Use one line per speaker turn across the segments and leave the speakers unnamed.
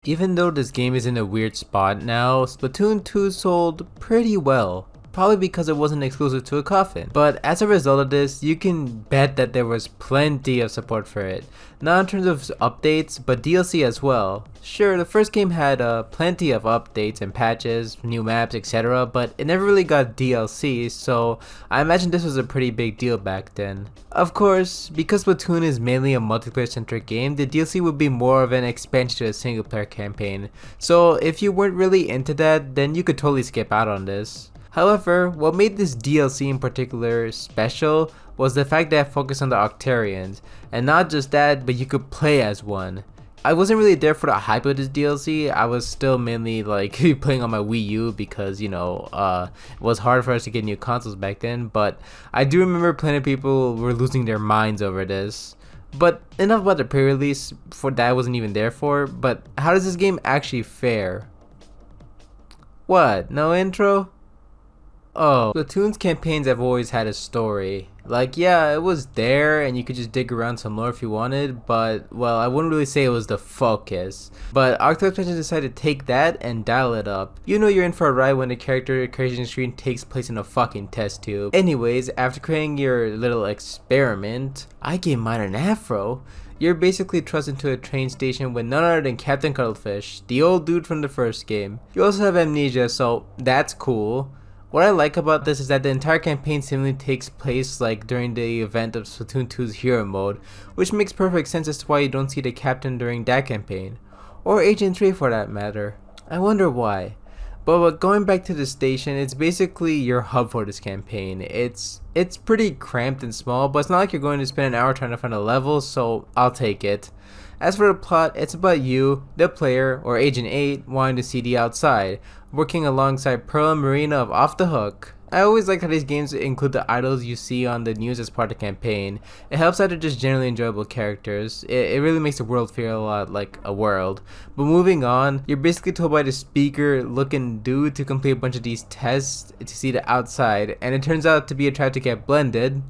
Even though this game is in a weird spot now, Splatoon 2 sold pretty well. Probably because it wasn't exclusive to a coffin. But as a result of this, you can bet that there was plenty of support for it. Not in terms of updates, but DLC as well. Sure, the first game had plenty of updates and patches, new maps, etc. But it never really got DLC, so I imagine this was a pretty big deal back then. Of course, because Splatoon is mainly a multiplayer centric game, the DLC would be more of an expansion to the single player campaign. So if you weren't really into that, then you could totally skip out on this. However, what made this DLC in particular special was the fact that it focused on the Octarians, and not just that, but you could play as one. I wasn't really there for the hype of this DLC. I was still mainly like playing on my Wii U because, it was hard for us to get new consoles back then, but I do remember plenty of people were losing their minds over this. But enough about the pre-release for that I wasn't even there for, but how does this game actually fare? What, no intro? Oh, Splatoon's campaigns have always had a story. Like, yeah, it was there and you could just dig around some more if you wanted, but, well, I wouldn't really say it was the focus. But Octo expansion decided to take that and dial it up. You know you're in for a ride when the character creation screen takes place in a fucking test tube. Anyways, after creating your little experiment, I gave mine an afro. You're basically thrust into a train station with none other than Captain Cuttlefish, the old dude from the first game. You also have amnesia, so that's cool. What I like about this is that the entire campaign seemingly takes place like during the event of Splatoon 2's hero mode, which makes perfect sense as to why you don't see the captain during that campaign, or Agent 3 for that matter. I wonder why. But going back to the station, it's basically your hub for this campaign. It's pretty cramped and small, but it's not like you're going to spend an hour trying to find a level, so I'll take it. As for the plot, it's about you, the player, or Agent 8, wanting to see the outside, working alongside Pearl and Marina of Off the Hook. I always like how these games include the idols you see on the news as part of the campaign. It helps out to just generally enjoyable characters. It really makes the world feel a lot like a world. But moving on, you're basically told by the speaker looking dude to complete a bunch of these tests to see the outside, and it turns out to be a try to get blended.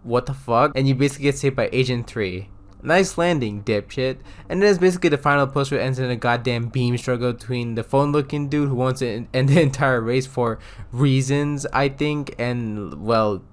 What the fuck? And you basically get saved by Agent 3. Nice landing, dipshit. And then it's basically the final push where it ends in a goddamn beam struggle between the phone looking dude who wants to end the entire race for reasons, I think, and, well,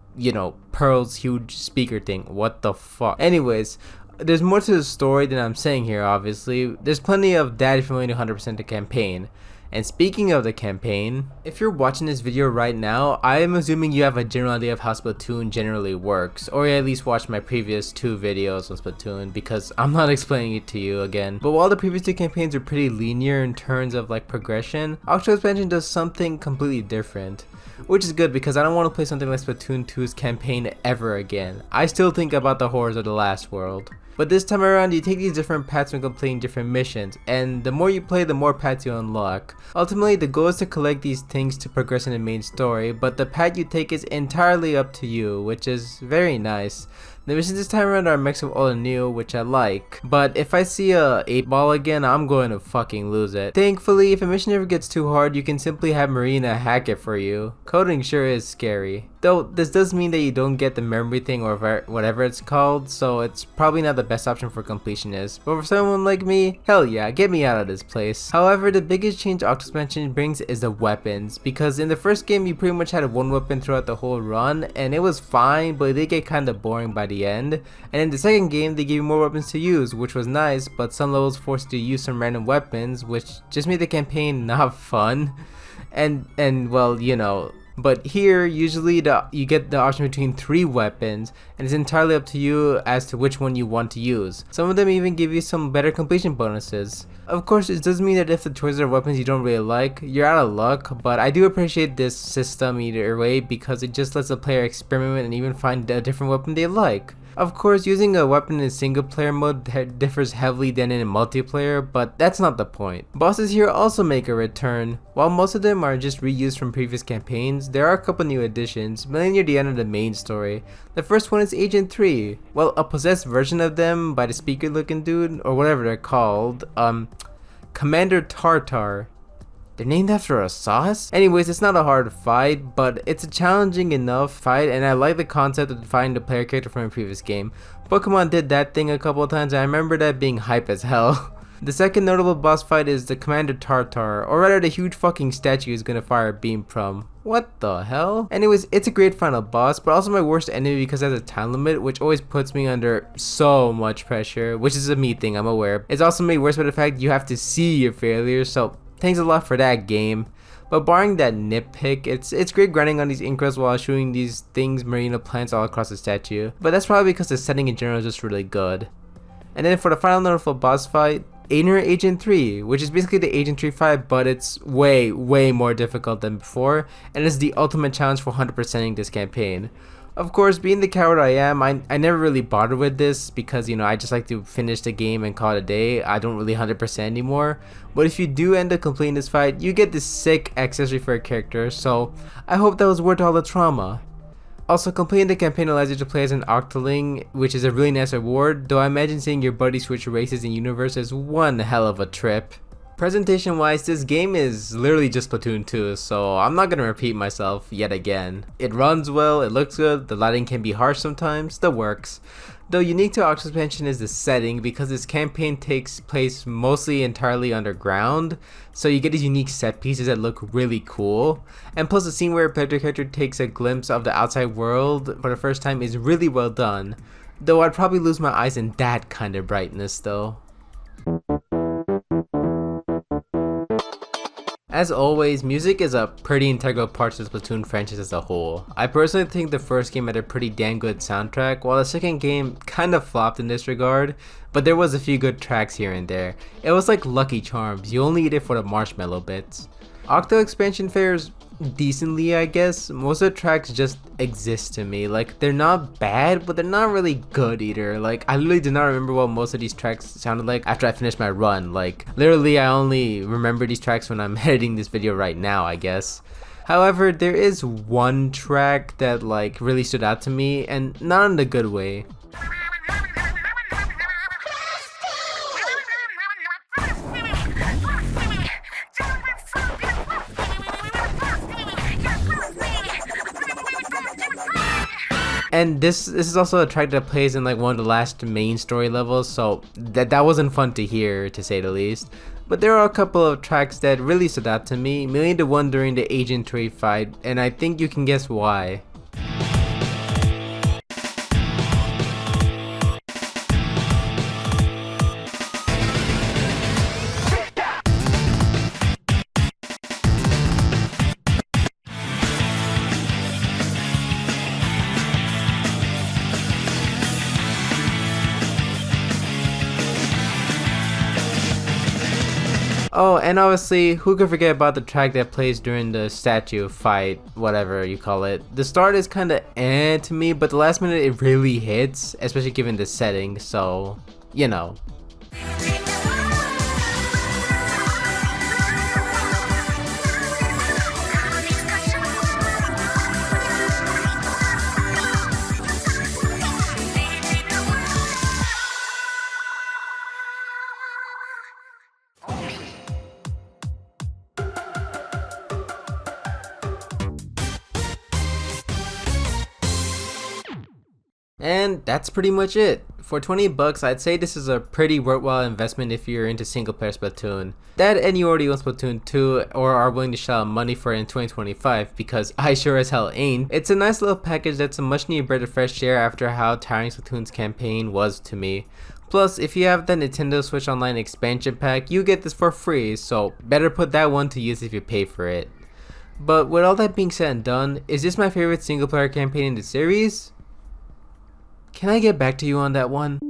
Pearl's huge speaker thing. What the fuck? Anyways, there's more to the story than I'm saying here, obviously. There's plenty of that if you're willing to 100% the campaign. And speaking of the campaign, if you're watching this video right now, I am assuming you have a general idea of how Splatoon generally works, or you at least watched my previous 2 videos on Splatoon, because I'm not explaining it to you again. But while the previous 2 campaigns are pretty linear in terms of like progression, Octo expansion does something completely different. Which is good because I don't want to play something like Splatoon 2's campaign ever again. I still think about the horrors of the last world. But this time around, you take these different paths when completing different missions, and the more you play, the more paths you unlock. Ultimately, the goal is to collect these things to progress in the main story, but the path you take is entirely up to you, which is very nice. The missions this time around are a mix of old and new, which I like. But if I see a 8-ball again, I'm going to fucking lose it. Thankfully, if a mission ever gets too hard, you can simply have Marina hack it for you. Coding sure is scary. Though, this does mean that you don't get the memory thing or whatever it's called, so it's probably not the best option for completionists. But for someone like me, hell yeah, get me out of this place. However, the biggest change Octo expansion brings is the weapons, because in the first game you pretty much had one weapon throughout the whole run, and it was fine, but it did get kinda boring by the end. And in the second game, they gave you more weapons to use, which was nice, but some levels forced you to use some random weapons, which just made the campaign not fun. And well, but here, usually you get the option between 3 weapons, and it's entirely up to you as to which one you want to use. Some of them even give you some better completion bonuses. Of course, it does mean that if the choices of weapons you don't really like, you're out of luck, but I do appreciate this system either way because it just lets the player experiment and even find a different weapon they like. Of course, using a weapon in single player mode differs heavily than in multiplayer, but that's not the point. Bosses here also make a return. While most of them are just reused from previous campaigns, there are a couple new additions, mainly near the end of the main story. The first one is Agent 3. Well, a possessed version of them by the speaker looking dude, or whatever they're called, Commander Tartar. They're named after a sauce? Anyways, it's not a hard fight, but it's a challenging enough fight, and I like the concept of finding the player character from a previous game. Pokemon did that thing a couple of times, and I remember that being hype as hell. The second notable boss fight is the Commander Tartar, or rather the huge fucking statue is gonna fire a beam from. What the hell? Anyways, it's a great final boss, but also my worst enemy because it has a time limit, which always puts me under so much pressure, which is a me thing, I'm aware. It's also made worse by the fact you have to see your failures, so thanks a lot for that, game. But barring that nitpick, it's great grinding on these incros while shooting these things, marina plants all across the statue. But that's probably because the setting in general is just really good. And then for the final notable boss fight, Aner Agent 3, which is basically the Agent 3 fight, but it's way more difficult than before, and is the ultimate challenge for 100%ing this campaign. Of course, being the coward I am, I never really bothered with this because, you know, I just like to finish the game and call it a day. I don't really 100% anymore. But if you do end up completing this fight, you get this sick accessory for a character, so I hope that was worth all the trauma. Also, completing the campaign allows you to play as an Octoling, which is a really nice reward, though I imagine seeing your buddy switch races in universe is one hell of a trip. Presentation wise, this game is literally just Splatoon 2, so I'm not gonna repeat myself yet again. It runs well, it looks good, the lighting can be harsh sometimes, still works. Though unique to Octo's expansion is the setting, because this campaign takes place mostly entirely underground, so you get these unique set pieces that look really cool. And plus the scene where a player character takes a glimpse of the outside world for the first time is really well done. Though I'd probably lose my eyes in that kind of brightness though. As always, music is a pretty integral part to the Splatoon franchise as a whole. I personally think the first game had a pretty damn good soundtrack, while the second game kind of flopped in this regard, but there was a few good tracks here and there. It was like Lucky Charms, you only eat it for the marshmallow bits. Octo expansion fares decently, I guess. Most of the tracks just exist to me. Like, they're not bad, but they're not really good either. Like, I literally do not remember what most of these tracks sounded like after I finished my run. Like, literally I only remember these tracks when I'm editing this video right now, I guess. However, there is one track that like really stood out to me, and not in a good way. And this is also a track that plays in like one of the last main story levels, so that wasn't fun to hear, to say the least. But there are a couple of tracks that really stood out to me, mainly the one during the Agent 3 fight, and I think you can guess why. Oh, and obviously, who could forget about the track that plays during the statue fight, whatever you call it. The start is kinda eh to me, but the last minute it really hits, especially given the setting, so, you know. And that's pretty much it. For 20 bucks, I'd say this is a pretty worthwhile investment if you're into single player Splatoon. That and you already own Splatoon 2 or are willing to shell out money for it in 2025, because I sure as hell ain't. It's a nice little package that's a much needed breath of fresh air after how tiring Splatoon's campaign was to me. Plus, if you have the Nintendo Switch Online expansion pack, you get this for free, so better put that one to use if you pay for it. But with all that being said and done, is this my favorite single player campaign in the series? Can I get back to you on that one?